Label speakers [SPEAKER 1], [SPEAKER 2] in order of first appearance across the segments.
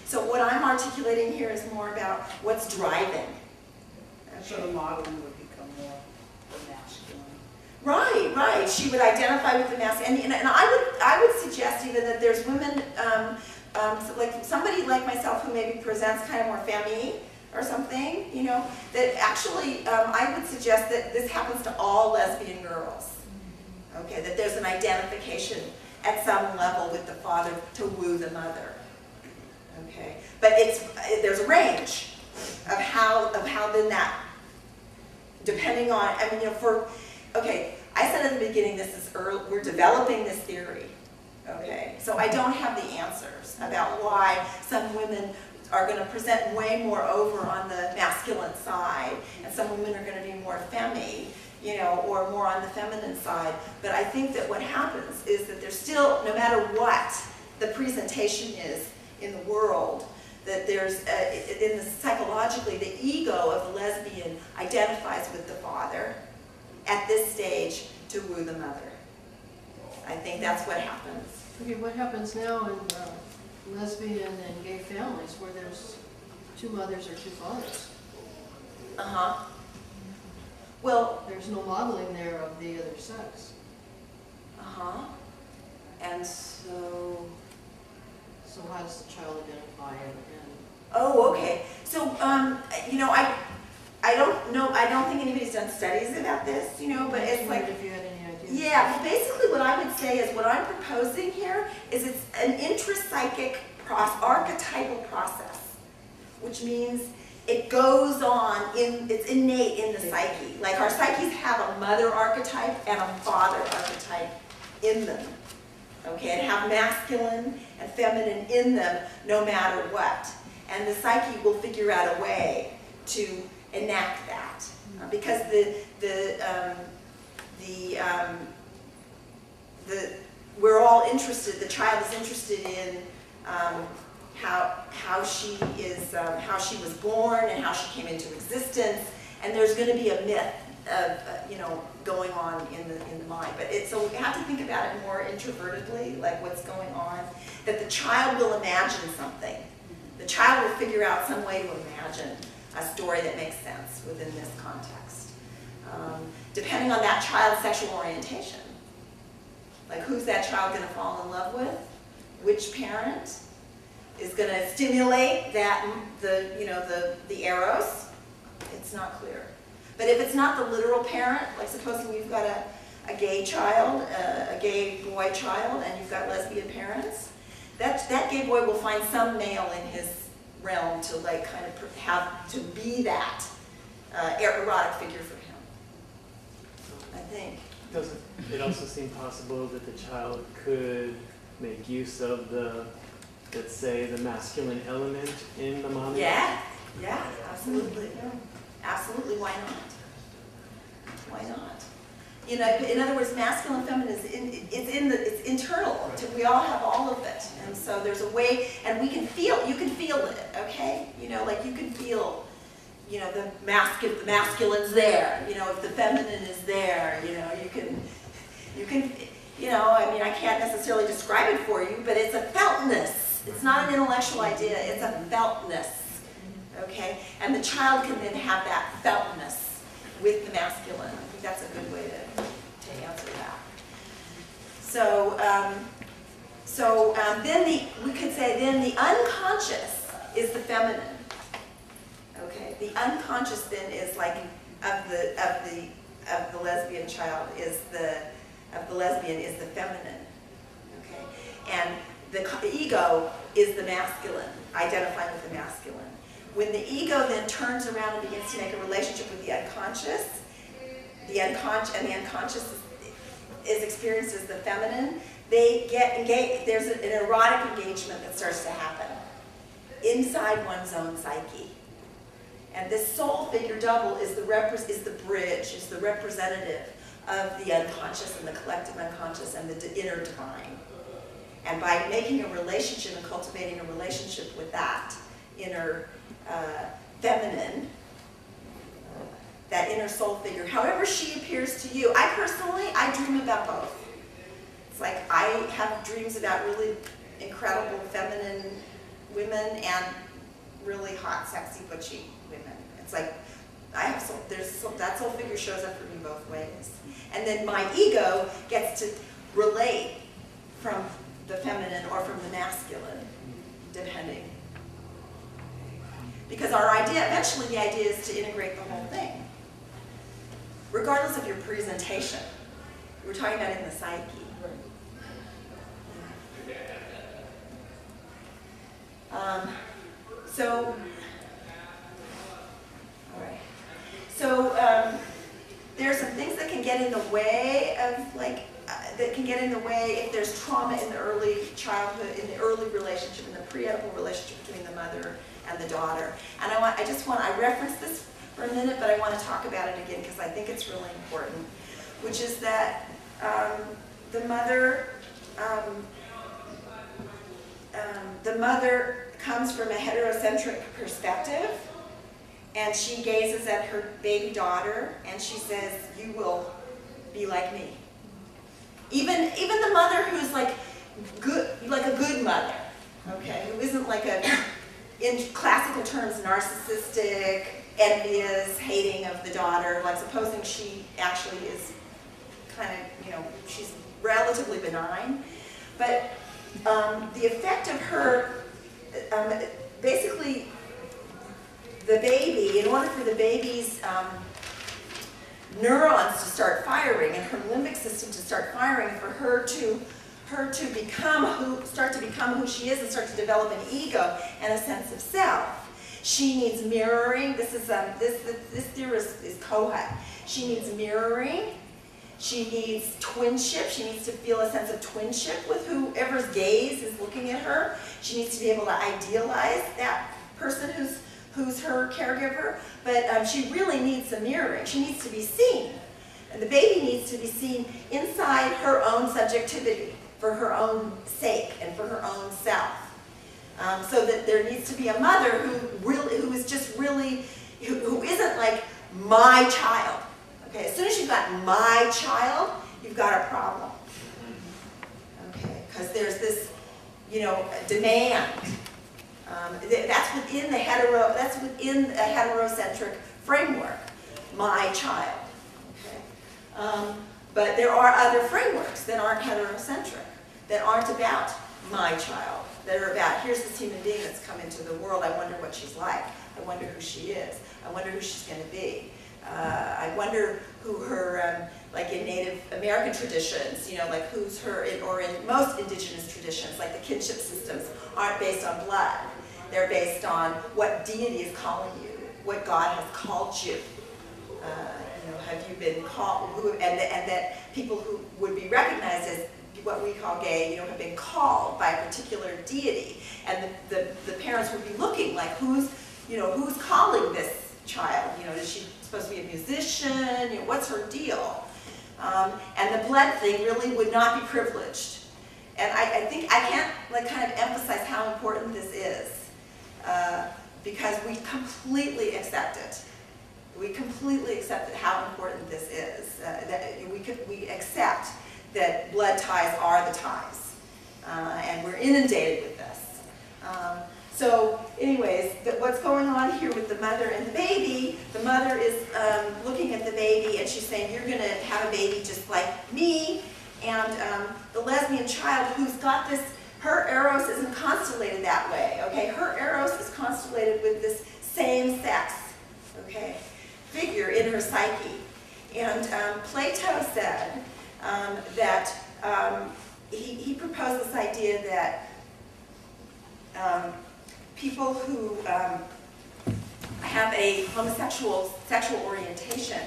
[SPEAKER 1] So what I'm articulating here is more about what's driving.
[SPEAKER 2] So the modeling would become more the masculine.
[SPEAKER 1] Right, right. She would identify with the masculine, and I would suggest even that there's women, like somebody like myself who maybe presents kind of more femme or something, you know, that actually I would suggest that this happens to all lesbian girls. Okay, that there's an identification at some level with the father to woo the mother. Okay, but there's a range of how then that, depending on, I mean, you know, okay, I said at the beginning this is early, we're developing this theory. Okay, so I don't have the answers about why some women are going to present way more over on the masculine side, and some women are going to be more femme, you know, or more on the feminine side. But I think that what happens is that there's still, no matter what the presentation is in the world, that there's, psychologically, the ego of the lesbian identifies with the father at this stage to woo the mother. I think that's what happens.
[SPEAKER 3] Okay, what happens now in lesbian and gay families where there's two mothers or two fathers?
[SPEAKER 1] Uh-huh. Well,
[SPEAKER 3] there's no modeling there of the other sex.
[SPEAKER 1] Uh-huh. And so
[SPEAKER 3] how does the child identify and
[SPEAKER 1] oh, okay. So, you know, I don't know, I don't think anybody's done studies about this, you know, but it's like,
[SPEAKER 3] if you had any ideas.
[SPEAKER 1] yeah, well, basically what I would say is what I'm proposing here is it's an intrapsychic archetypal process, which means it goes on, it's innate in the psyche. Like our psyches have a mother archetype and a father archetype in them, okay, and have masculine and feminine in them no matter what. And the psyche will figure out a way to enact that, because we're all interested. The child is interested in how she was born and how she came into existence, and there's going to be a myth of you know, going on in the mind. But so we have to think about it more introvertedly, like what's going on. That the child will imagine something. The child will figure out some way to imagine a story that makes sense within this context. Depending on that child's sexual orientation. Like who's that child going to fall in love with? Which parent is going to stimulate that, the eros? It's not clear. But if it's not the literal parent, like supposing you've got a gay child, a gay boy child, and you've got lesbian parents, that gay boy will find some male in his realm to like kind of have to be that erotic figure for him, I think.
[SPEAKER 4] Doesn't it also seem possible that the child could make use of the, let's say, the masculine element in the mom?
[SPEAKER 1] Yeah, absolutely. Absolutely, why not? Why not? You know, in other words, masculine and feminine it's internal. We all have all of it, and so there's a way, and you can feel it, okay? You know, like you can feel, you know, the masculine's there. You know, if the feminine is there, you know, you can, you know, I mean, I can't necessarily describe it for you, but it's a feltness. It's not an intellectual idea. It's a feltness, okay? And the child can then have that feltness with the masculine. I think that's a good way to answer that. So, we could say then the unconscious is the feminine. Okay, the unconscious then is like of the lesbian child is the lesbian is the feminine. Okay, and the ego is the masculine, identifying with the masculine. When the ego then turns around and begins to make a relationship with the unconscious, and the unconscious is experienced as the feminine, they get engaged. There's an erotic engagement that starts to happen inside one's own psyche. And this soul figure double is the bridge, is the representative of the unconscious and the collective unconscious and the inner divine. And by making a relationship and cultivating a relationship with that inner feminine, that inner soul figure, however she appears to you. I dream about both. It's like I have dreams about really incredible feminine women and really hot, sexy, butchy women. It's like, that soul figure shows up for me both ways. And then my ego gets to relate from the feminine or from the masculine, depending. Because our idea, eventually the idea is to integrate the whole thing, regardless of your presentation. We're talking about in the psyche. There's some things that can get in the way of, that can get in the way if there's trauma in the early childhood, in the early relationship, in the pre-edible relationship between the mother and the daughter. And I referenced this for a minute, but I want to talk about it again because I think it's really important, which is that the mother comes from a heterocentric perspective, and she gazes at her baby daughter and she says, "You will be like me." Even the mother who's like a good mother, okay, who isn't like in classical terms, narcissistic, envious, hating of the daughter, like supposing she actually is kind of, she's relatively benign, but the effect of her, basically, the baby, in order for the baby's neurons to start firing and her limbic system to start firing, for her to start to become who she is and start to develop an ego and a sense of self, she needs mirroring. This theorist is Kohut. She needs mirroring. She needs twinship. She needs to feel a sense of twinship with whoever's gaze is looking at her. She needs to be able to idealize that person who's her caregiver, but she really needs some mirroring. She needs to be seen. And the baby needs to be seen inside her own subjectivity for her own sake and for her own self. So that there needs to be a mother who isn't like my child. Okay, as soon as you've got my child, you've got a problem. Okay, because there's this, demand. That's within a heterocentric framework, my child. Okay? But there are other frameworks that aren't heterocentric, that aren't about my child, that are about, here's this human being that's come into the world, I wonder what she's like, I wonder who she is, I wonder who she's going to be. I wonder who her, like in Native American traditions, like who's her, or in most indigenous traditions, like the kinship systems aren't based on blood. They're based on what deity is calling you, what God has called you. Have you been called, and that people who would be recognized as what we call gay, have been called by a particular deity. And the parents would be looking like, who's calling this child? Is she supposed to be a musician? What's her deal? And the blood thing really would not be privileged. And I think I can't kind of emphasize how important this is, because we completely accept it. We completely accept how important this is. That we accept that blood ties are the ties, and we're inundated with this. So anyways, what's going on here with the mother and the baby, the mother is looking at the baby and she's saying, you're going to have a baby just like me. And the lesbian child who's got this, her Eros isn't constellated that way, okay? Her Eros is constellated with this same sex, okay, figure in her psyche. And Plato said that he proposed this idea that people who have a homosexual sexual orientation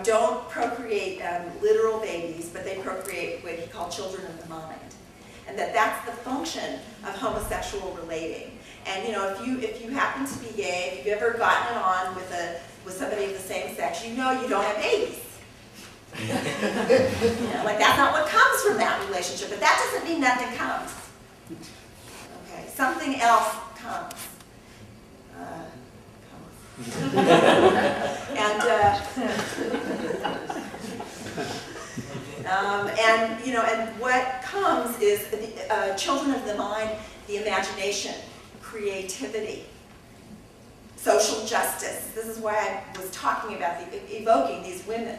[SPEAKER 1] don't procreate literal babies, but they procreate what he called children of the mind. And that's the function of homosexual relating. And if you happen to be gay, if you've ever gotten it on with somebody of the same sex, you know you don't have babies. That's not what comes from that relationship, but that doesn't mean nothing comes. Okay, something else comes. And what comes is children of the mind. the imagination, creativity, social justice. This is why I was talking about evoking these women,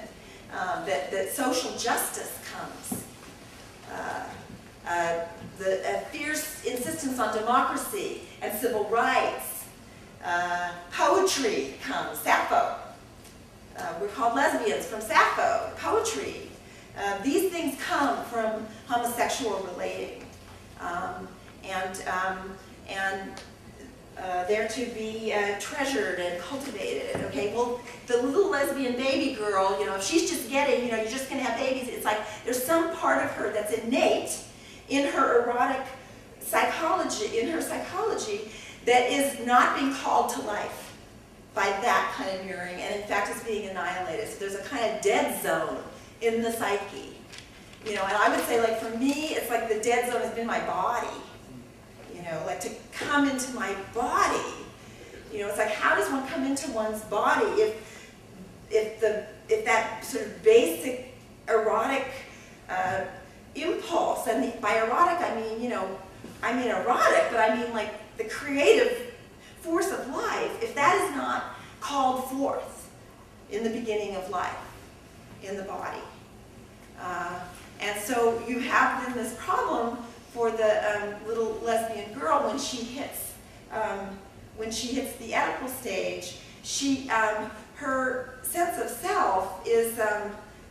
[SPEAKER 1] that social justice comes. The fierce insistence on democracy and civil rights. Poetry comes, Sappho. We're called lesbians from Sappho, poetry. These things come from homosexual relating. They're to be treasured and cultivated, okay? Well, the little lesbian baby girl, you know, if she's just getting, you know, you're just gonna have babies, it's like there's some part of her that's innate in her erotic psychology, that is not being called to life by that kind of mirroring, and in fact is being annihilated. So there's a kind of dead zone in the psyche. You know, and I would say, like, for me, it's like the dead zone has been my body. You know, like to come into my body. You know, it's like, how does one come into one's body if that sort of basic erotic impulse, and by erotic I mean, you know, I mean erotic, but I mean like the creative force of life, if that is not called forth in the beginning of life, in the body. And so you have then this problem for the little lesbian girl when she hits the Oedipal stage. Her sense of self is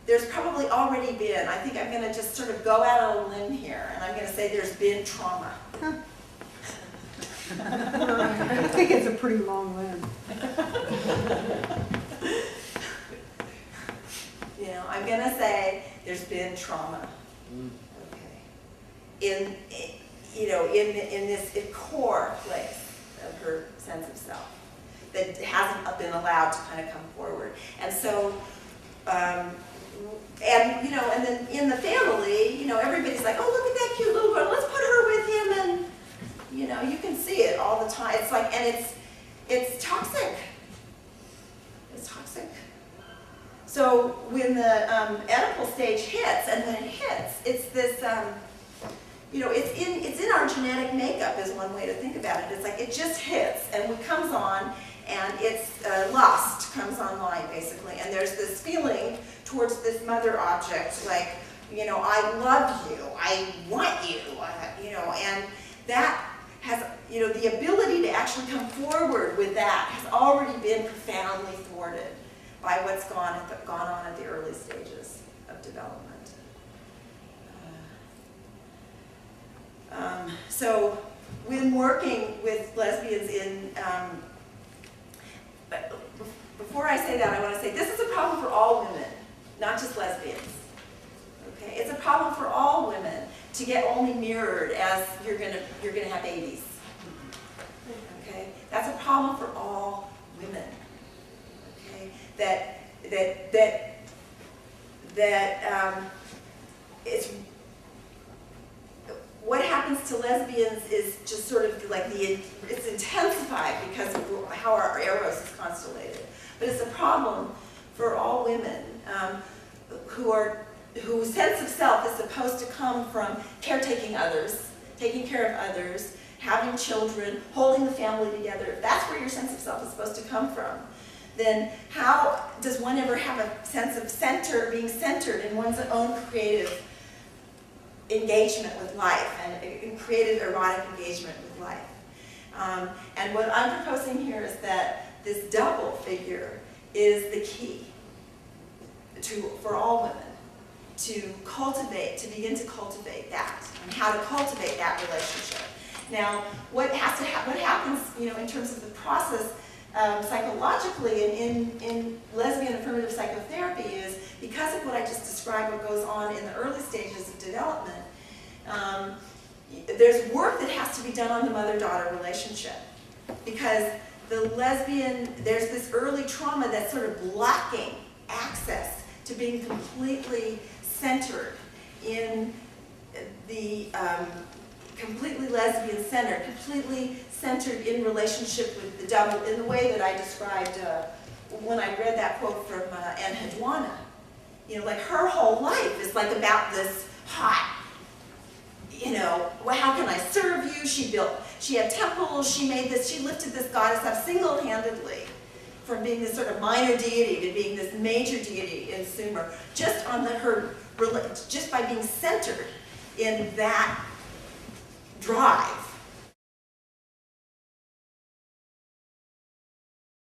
[SPEAKER 1] there's probably already been. I think I'm going to just sort of go out on a limb here, and I'm going to say there's been trauma.
[SPEAKER 5] I think it's a pretty long limb.
[SPEAKER 1] You know, I'm going to say there's been trauma. In this core place of her sense of self that hasn't been allowed to kind of come forward. And so, and then in the family, you know, everybody's like, oh, look at that cute little girl, let's put her with him, and, you know, you can see it all the time. It's like, and it's toxic. It's toxic. So when the Oedipal stage hits, and when it hits, it's this, you know, it's in our genetic makeup is one way to think about it. It's like it just hits, and it comes on, and it's lust comes online, basically. And there's this feeling towards this mother object, like, you know, I love you, I want you, you know, and that has, you know, the ability to actually come forward with that has already been profoundly thwarted by what's gone on at the early stages of development. So when working with lesbians before I say that, I want to say this is a problem for all women, not just lesbians. Okay, it's a problem for all women to get only mirrored as you're gonna have babies. Okay, that's a problem for all women. Okay, it's what happens to lesbians is just sort of like it's intensified because of how our eros is constellated. But it's a problem for all women whose sense of self is supposed to come from caretaking others, taking care of others, having children, holding the family together. If that's where your sense of self is supposed to come from, then how does one ever have a sense of being centered in one's own creative engagement with life and creative erotic engagement with life? And what I'm proposing here is that this double figure is the key for all women to begin to cultivate that, and how to cultivate that relationship. Now, what happens, you know, in terms of the process psychologically in lesbian affirmative psychotherapy is, because of what I just described, what goes on in the early stages of development, there's work that has to be done on the mother-daughter relationship, because there's this early trauma that's sort of blocking access to being completely centered in the completely lesbian-centered, completely centered in relationship with the double, in the way that I described when I read that quote from Anne Hedwana. You know, like her whole life is like about this hot, you know, well, how can I serve you? She had temples, she lifted this goddess up single-handedly from being this sort of minor deity to being this major deity in Sumer, just by being centered in that drive